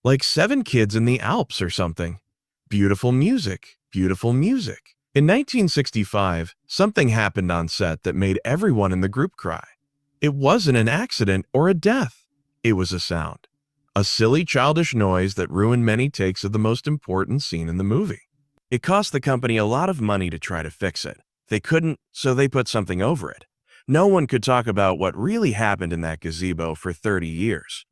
Like Seven Kids in the Alps or something. Beautiful music, beautiful music. In 1965, something happened on set that made everyone in the group cry. It wasn't an accident or a death. It was a sound. A silly, childish noise that ruined many takes of the most important scene in the movie. It cost the company a lot of money to try to fix it. They couldn't, so they put something over it. No one could talk about what really happened in that gazebo for 30 years.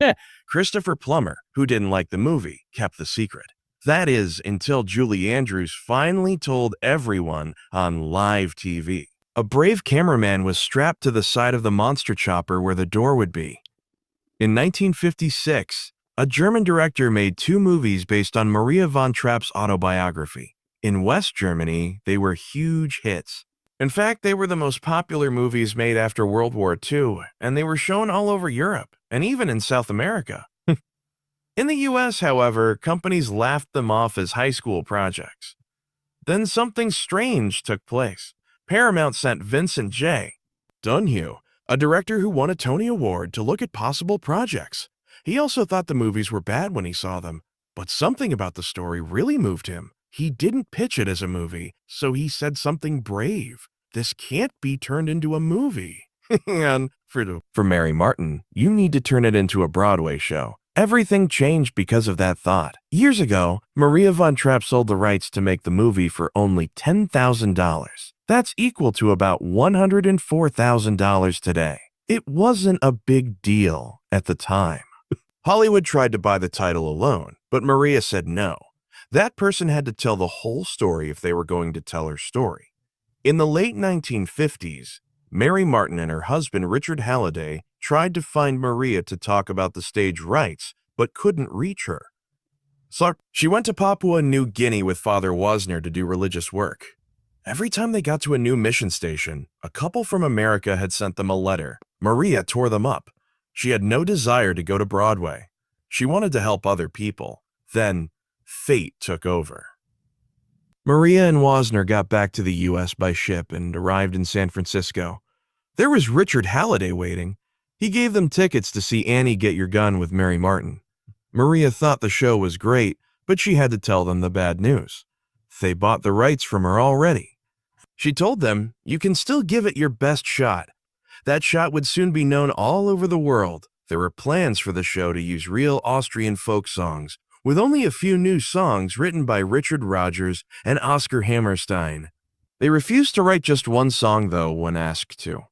Christopher Plummer, who didn't like the movie, kept the secret. That is, until Julie Andrews finally told everyone on live TV. A brave cameraman was strapped to the side of the monster chopper where the door would be. In 1956, a German director made two movies based on Maria von Trapp's autobiography. In West Germany, they were huge hits. In fact, they were the most popular movies made after World War II, and they were shown all over Europe, and even in South America. In the US, however, companies laughed them off as high school projects. Then something strange took place. Paramount sent Vincent J. Dunhue, a director who won a Tony Award, to look at possible projects. He also thought the movies were bad when he saw them, but something about the story really moved him. He didn't pitch it as a movie, so he said something brave. This can't be turned into a movie. And for Mary Martin, you need to turn it into a Broadway show. Everything changed because of that thought. Years ago, Maria von Trapp sold the rights to make the movie for only $10,000. That's equal to about $104,000 today. It wasn't a big deal at the time. Hollywood tried to buy the title alone, but Maria said no. That person had to tell the whole story if they were going to tell her story. In the late 1950s, Mary Martin and her husband Richard Halliday tried to find Maria to talk about the stage rights, but couldn't reach her. So she went to Papua New Guinea with Father Wozner to do religious work. Every time they got to a new mission station, a couple from America had sent them a letter. Maria tore them up. She had no desire to go to Broadway. She wanted to help other people. Then, fate took over. Maria and Wozner got back to the U.S. by ship and arrived in San Francisco. There was Richard Halliday waiting. He gave them tickets to see Annie Get Your Gun with Mary Martin. Maria thought the show was great, but she had to tell them the bad news. They bought the rights from her already. She told them, "You can still give it your best shot." That shot would soon be known all over the world. There were plans for the show to use real Austrian folk songs, with only a few new songs written by Richard Rodgers and Oscar Hammerstein. They refused to write just one song, though, when asked to.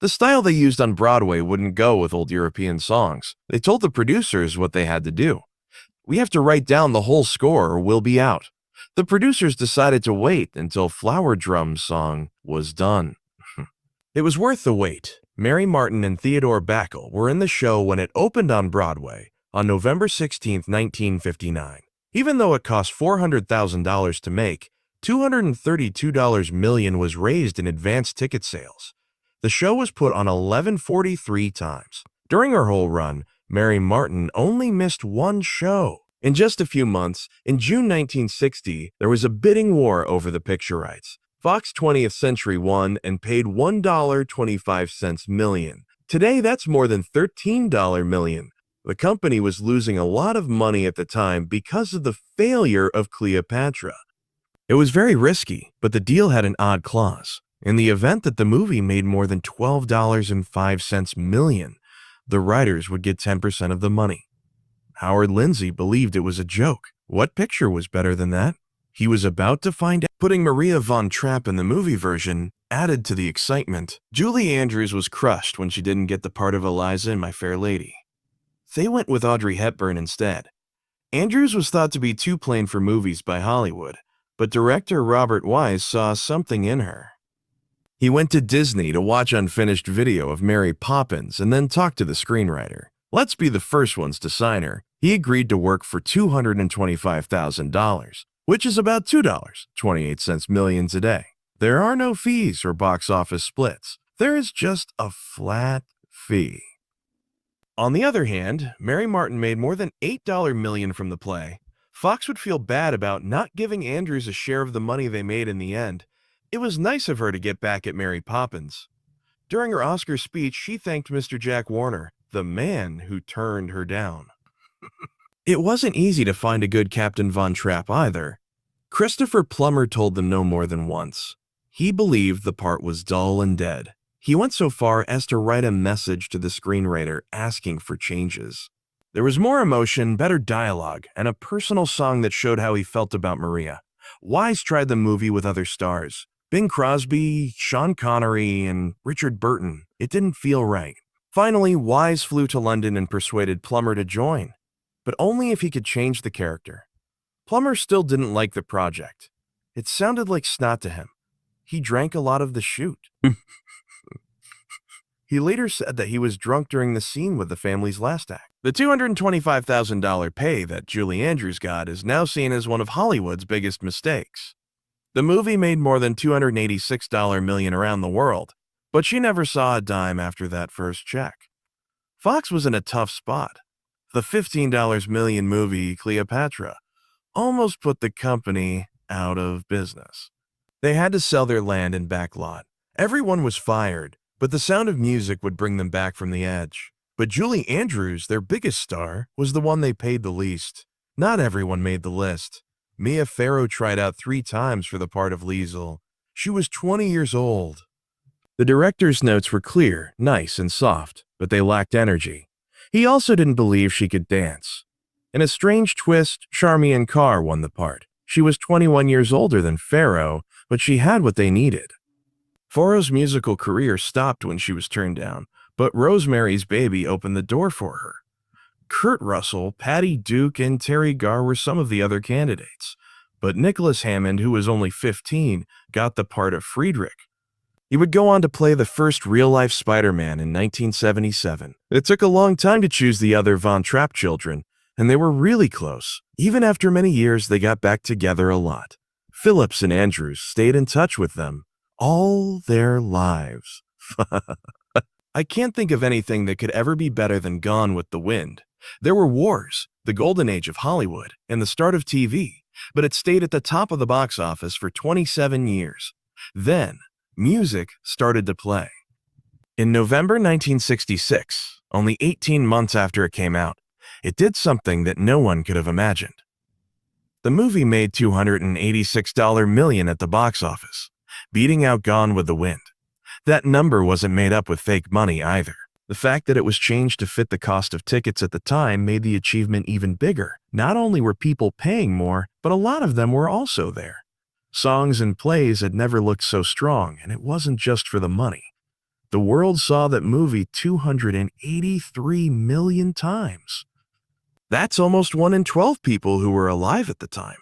The style they used on Broadway wouldn't go with old European songs. They told the producers what they had to do. "We have to write down the whole score or we'll be out." The producers decided to wait until Flower Drum's song was done. It was worth the wait. Mary Martin and Theodore Backel were in the show when it opened on Broadway on November 16, 1959. Even though it cost $400,000 to make, $232 million was raised in advance ticket sales. The show was put on 1143 times. During her whole run, Mary Martin only missed one show. In just a few months, in June 1960, there was a bidding war over the picture rights. Fox 20th Century won and paid $1.25 million. Today, that's more than $13 million. The company was losing a lot of money at the time because of the failure of Cleopatra. It was very risky, but the deal had an odd clause. In the event that the movie made more than $12.05 million, the writers would get 10% of the money. Howard Lindsay believed it was a joke. What picture was better than that? He was about to find out. Putting Maria von Trapp in the movie version added to the excitement. Julie Andrews was crushed when she didn't get the part of Eliza in My Fair Lady. They went with Audrey Hepburn instead. Andrews was thought to be too plain for movies by Hollywood, but director Robert Wise saw something in her. He went to Disney to watch unfinished video of Mary Poppins and then talked to the screenwriter. "Let's be the first ones to sign her." He agreed to work for $225,000, which is about $2.28 million today. There are no fees or box office splits. There is just a flat fee. On the other hand, Mary Martin made more than $8 million from the play. Fox would feel bad about not giving Andrews a share of the money they made in the end. It was nice of her to get back at Mary Poppins. During her Oscar speech, she thanked Mr. Jack Warner, the man who turned her down. It wasn't easy to find a good Captain Von Trapp either. Christopher Plummer told them no more than once. He believed the part was dull and dead. He went so far as to write a message to the screenwriter asking for changes. There was more emotion, better dialogue, and a personal song that showed how he felt about Maria. Wise tried the movie with other stars. Bing Crosby, Sean Connery, and Richard Burton. It didn't feel right. Finally, Wise flew to London and persuaded Plummer to join, but only if he could change the character. Plummer still didn't like the project. It sounded like snot to him. He drank a lot of the shoot. He later said that he was drunk during the scene with the family's last act. The $225,000 pay that Julie Andrews got is now seen as one of Hollywood's biggest mistakes. The movie made more than $286 million around the world, but she never saw a dime after that first check. Fox was in a tough spot. The $15 million movie Cleopatra almost put the company out of business. They had to sell their land and backlot. Everyone was fired, but The Sound of Music would bring them back from the edge. But Julie Andrews, their biggest star, was the one they paid the least. Not everyone made the list. Mia Farrow tried out 3 times for the part of Liesel. She was 20 years old. The director's notes were clear, nice, and soft, but they lacked energy. He also didn't believe she could dance. In a strange twist, Charmian Carr won the part. She was 21 years older than Farrow, but she had what they needed. Farrow's musical career stopped when she was turned down, but Rosemary's Baby opened the door for her. Kurt Russell, Patty Duke, and Terry Garr were some of the other candidates, but Nicholas Hammond, who was only 15, got the part of Friedrich. He would go on to play the first real-life Spider-Man in 1977. It took a long time to choose the other Von Trapp children, and they were really close. Even after many years, they got back together a lot. Phillips and Andrews stayed in touch with them all their lives. I can't think of anything that could ever be better than Gone with the Wind. There were wars, the golden age of Hollywood, and the start of TV, but it stayed at the top of the box office for 27 years. Then, music started to play. In November 1966, only 18 months after it came out, it did something that no one could have imagined. The movie made $286 million at the box office, beating out Gone with the Wind. That number wasn't made up with fake money either. The fact that it was changed to fit the cost of tickets at the time made the achievement even bigger. Not only were people paying more, but a lot of them were also there. Songs and plays had never looked so strong, and it wasn't just for the money. The world saw that movie 283 million times. That's almost 1 in 12 people who were alive at the time.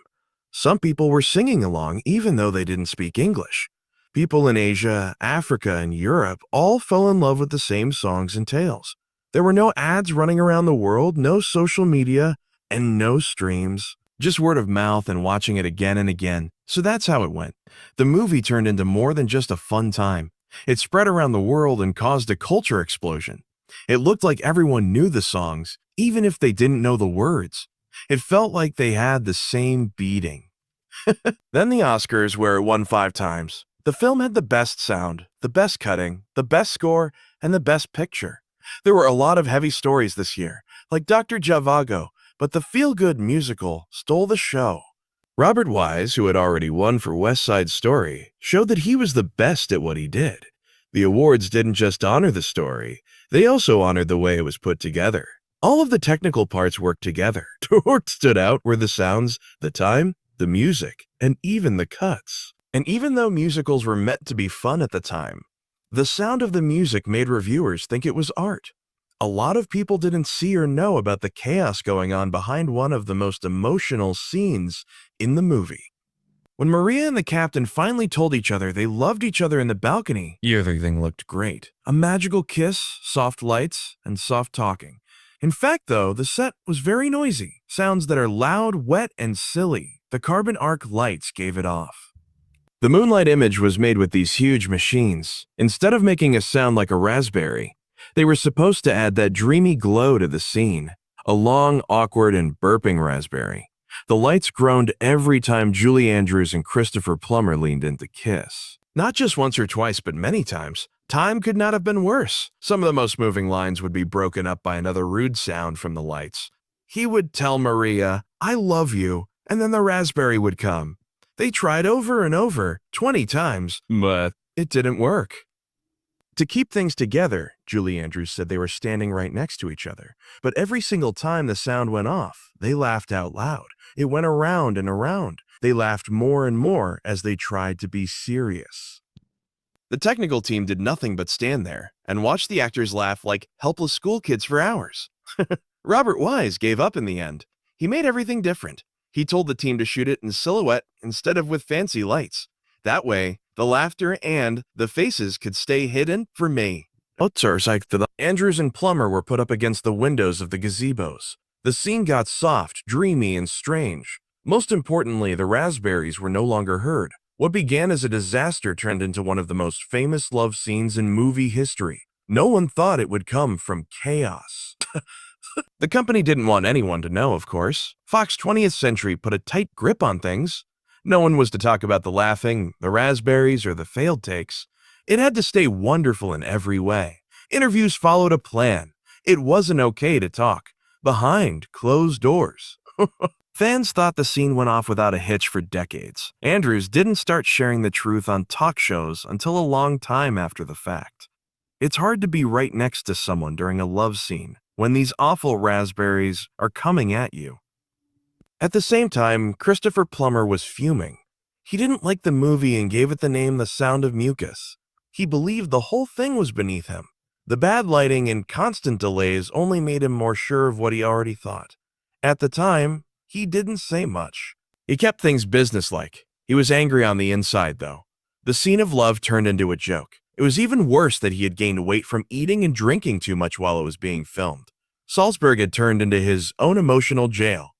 Some people were singing along even though they didn't speak English. People in Asia, Africa, and Europe all fell in love with the same songs and tales. There were no ads running around the world, no social media, and no streams. Just word of mouth and watching it again and again. So that's how it went. The movie turned into more than just a fun time. It spread around the world and caused a culture explosion. It looked like everyone knew the songs, even if they didn't know the words. It felt like they had the same beating. Then the Oscars, where it won 5 times. The film had the best sound, the best cutting, the best score, and the best picture. There were a lot of heavy stories this year, like Dr. Zhivago, but the feel-good musical stole the show. Robert Wise, who had already won for West Side Story, showed that he was the best at what he did. The awards didn't just honor the story, they also honored the way it was put together. All of the technical parts worked together. What stood out were the sounds, the time, the music, and even the cuts. And even though musicals were meant to be fun at the time, the sound of the music made reviewers think it was art. A lot of people didn't see or know about the chaos going on behind one of the most emotional scenes in the movie. When Maria and the captain finally told each other they loved each other in the balcony, everything looked great. A magical kiss, soft lights, and soft talking. In fact, though, the set was very noisy. Sounds that are loud, wet, and silly. The carbon arc lights gave it off. The Moonlight image was made with these huge machines. Instead of making a sound like a raspberry, they were supposed to add that dreamy glow to the scene. A long, awkward, and burping raspberry. The lights groaned every time Julie Andrews and Christopher Plummer leaned in to kiss. Not just once or twice, but many times. Time could not have been worse. Some of the most moving lines would be broken up by another rude sound from the lights. He would tell Maria, "I love you," and then the raspberry would come. They tried over and over, 20 times, but it didn't work. To keep things together, Julie Andrews said they were standing right next to each other, but every single time the sound went off, they laughed out loud. It went around and around. They laughed more and more as they tried to be serious. The technical team did nothing but stand there and watch the actors laugh like helpless school kids for hours. Robert Wise gave up in the end. He made everything different. He told the team to shoot it in silhouette instead of with fancy lights. That way, the laughter and the faces could stay hidden for me. Andrews and Plummer were put up against the windows of the gazebos. The scene got soft, dreamy, and strange. Most importantly, the raspberries were no longer heard. What began as a disaster turned into one of the most famous love scenes in movie history. No one thought it would come from chaos. The company didn't want anyone to know, of course. Fox 20th Century put a tight grip on things. No one was to talk about the laughing, the raspberries, or the failed takes. It had to stay wonderful in every way. Interviews followed a plan. It wasn't okay to talk behind closed doors. Fans thought the scene went off without a hitch for decades. Andrews didn't start sharing the truth on talk shows until a long time after the fact. It's hard to be right next to someone during a love scene when these awful raspberries are coming at you. At the same time, Christopher Plummer was fuming. He didn't like the movie and gave it the name The Sound of Mucus. He believed the whole thing was beneath him. The bad lighting and constant delays only made him more sure of what he already thought. At the time, he didn't say much. He kept things businesslike. He was angry on the inside, though. The scene of love turned into a joke. It was even worse that he had gained weight from eating and drinking too much while it was being filmed. Salzburg had turned into his own emotional jail.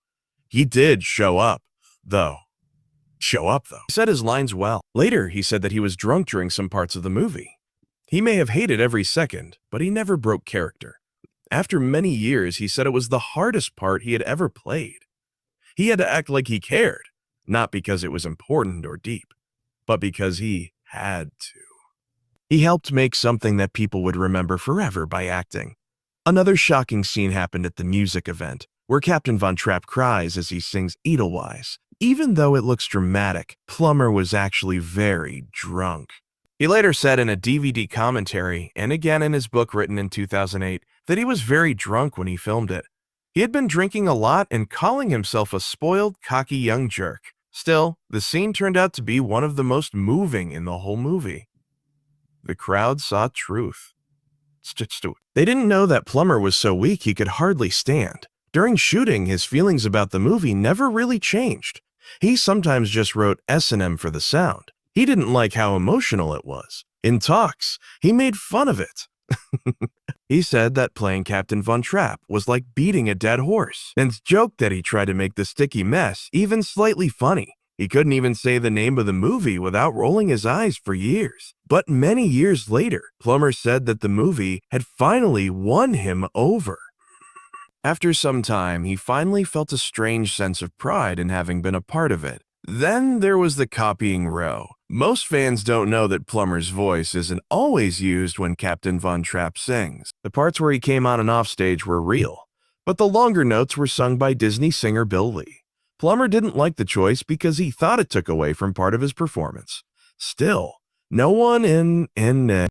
He did show up, though. He said his lines well. Later, he said that he was drunk during some parts of the movie. He may have hated every second, but he never broke character. After many years, he said it was the hardest part he had ever played. He had to act like he cared, not because it was important or deep, but because he had to. He helped make something that people would remember forever by acting. Another shocking scene happened at the music event, where Captain Von Trapp cries as he sings Edelweiss. Even though it looks dramatic, Plummer was actually very drunk. He later said in a DVD commentary, and again in his book written in 2008, that he was very drunk when he filmed it. He had been drinking a lot and calling himself a spoiled, cocky young jerk. Still, the scene turned out to be one of the most moving in the whole movie. The crowd saw truth. They didn't know that Plummer was so weak he could hardly stand. During shooting, his feelings about the movie never really changed. He sometimes just wrote S&M for the sound. He didn't like how emotional it was. In talks, he made fun of it. He said that playing Captain Von Trapp was like beating a dead horse, and joked that he tried to make the sticky mess even slightly funny. He couldn't even say the name of the movie without rolling his eyes for years. But many years later, Plummer said that the movie had finally won him over. After some time, he finally felt a strange sense of pride in having been a part of it. Then there was the copying row. Most fans don't know that Plummer's voice isn't always used when Captain Von Trapp sings. The parts where he came on and off stage were real, but the longer notes were sung by Disney singer Bill Lee. Plummer didn't like the choice because he thought it took away from part of his performance. Still, no one in